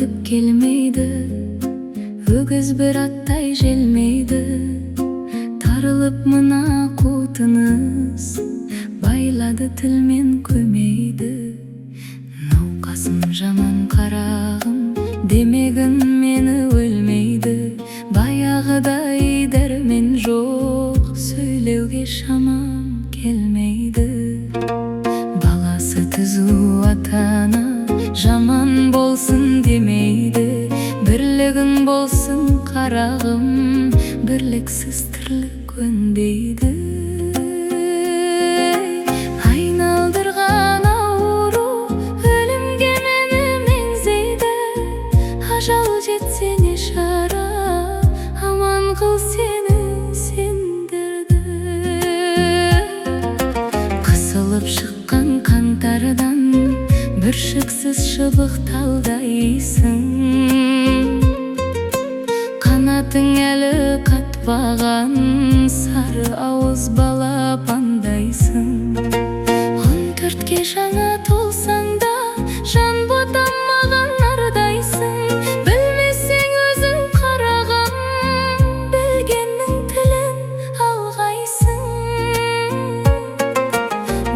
өтіп келмейді, өгіз бір аттай желмейді. Тарылып мына қутыңыз, байлады тілмен көмейді. Науқасым жаман қарағым, демегін мені өлмейді. Баяғыдай дәрмен жоқ, сөйлеуге шамам келмейді. Баласы түзу ата-ана, жаман болсын демейді. Бірлігің болсын қарағым, бірліксіз тірлік өнбейді. Айналдырған ауру өлімге мені меңзейді. Ажал жетсе не шара, аман қыл сені сендірді. Қысылып шыққан қаңтардан бүршіксіз шыбықталдайсың. Қанатың әлі қатпаған сары ауыз балапандайсың. 14-ке жаңа толсаң да жан ботамаған ардайсың. Білмесең өзің қарағам, білгеннің тілін алғайсың.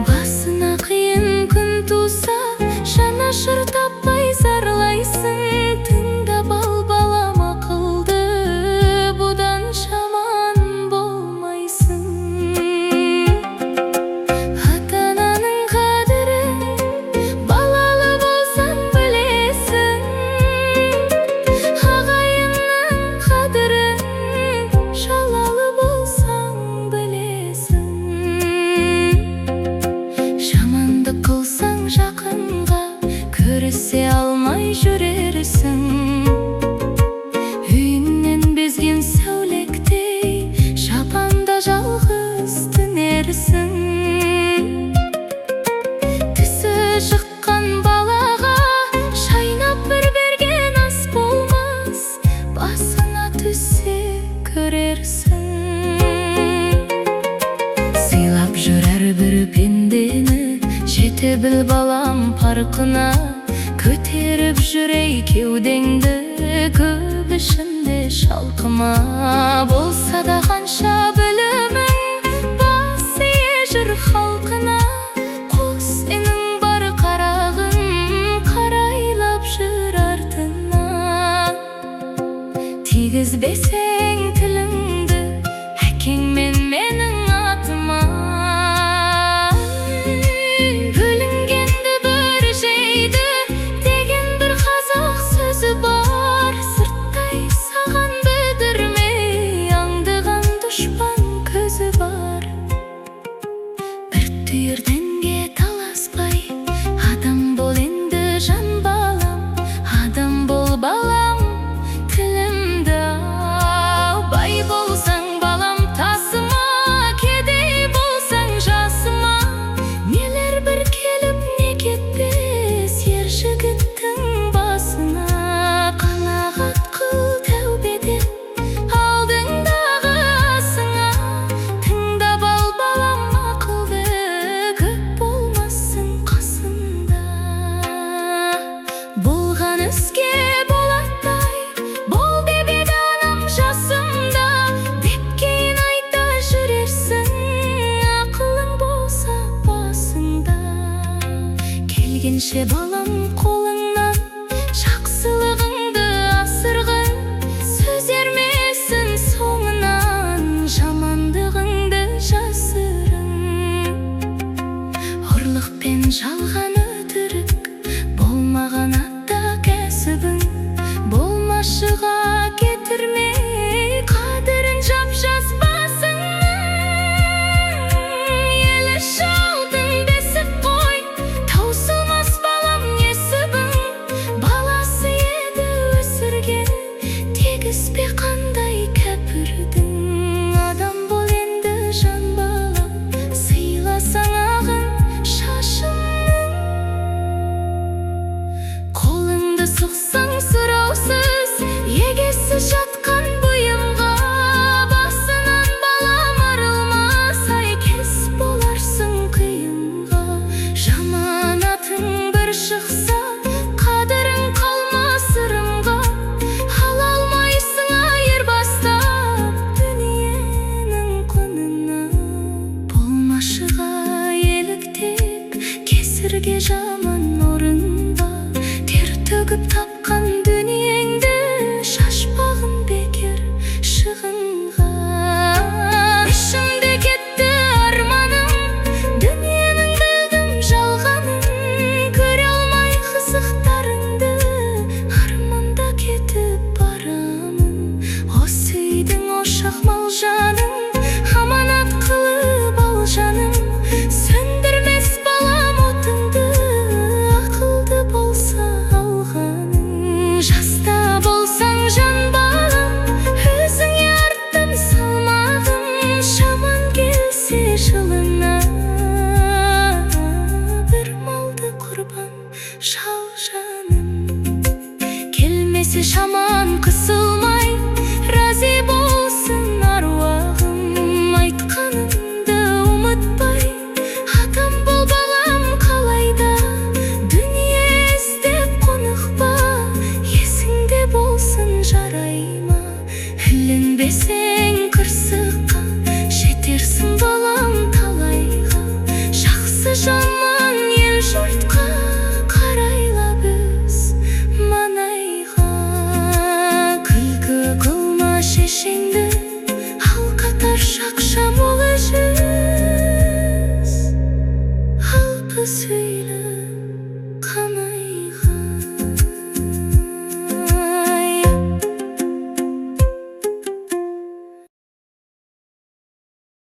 Басына қиын күн туса, жанашыр таппай зарлайсың. Тыңдап ал балам ақылды, бұдан жаман болмайсың. Ата-ананың қадірін балалы болсаң білесің. Ағайынның қадірін жалалы болсаң білесің. Жамандық қылсаң жақынға, көрісе алмай жүрерсің. Үйіңнен безген сәулектей, жапанда жалғыз түнерсің. Тісі шыққан балаға шайнап бір берген ас болмас. Басына түссе көрерсің. Сыйлап жүрер бір пендені, жете біл балам парқына. Көтеріп жүрей кеудеңді, көп ішінде шалқыма. Болса да қанша білімің, бас ие жүр халқына. Қос сенің бар қарағым, қарайлап жүр артына. Тигізбесең тіліңді, әкең мен менің атыма. Бөлінгенді бір жейді деген бір қазақ сөзі бар. Сырттай саған білдірмей, аңдыған дұшпан көзі бар. Бір түйір дінге таласпай, адам бол енді жан балам. Адам бол балам, тілімді ау. Бай болсаң балам тасыма, кедей болсаң жасыма. Нелер бір келіп не кетпес, ер жігіттің басына. Қанағат қыл тәубеден, алдыңдағы асыңа. Тыңдап ал балам ақылды, көп болмассың қасында. Болған іске болаттай, бол деп еді анам жасымда. Деп кейін айта жүрерсің, ақылың болса басында. Келгенше балам қолыңнан, жақсылығыңды асырғын. Сөз ермесін соңынан, жамандығыңды жасырын. Ұрлық пен жалған өтірік болмаған атта кәсібің. Болмашыға кетірмей, қадірін жап жас басыңның. Елі шалдың бесік қой, таусылмас балам несі сендерге жаман орынба. Тер төгіп тапқан дүниеңді шашпағын бекер шығынға. Ішімде кетті арманым, дүниенің білдім жалғанын. Көре алмай қызықтарыңды, арманда кетіп барамын. Осы үйдің ошақ мал жанын аманат қылып ал жаным. Сөндірмес балам отыңды, ақылды болса алғаның. Жаста болсаң жан балам, өзіңе арттым салмағым. Шаман келсе жылына, бір малды құрбан шал жаным. Келмесе шаман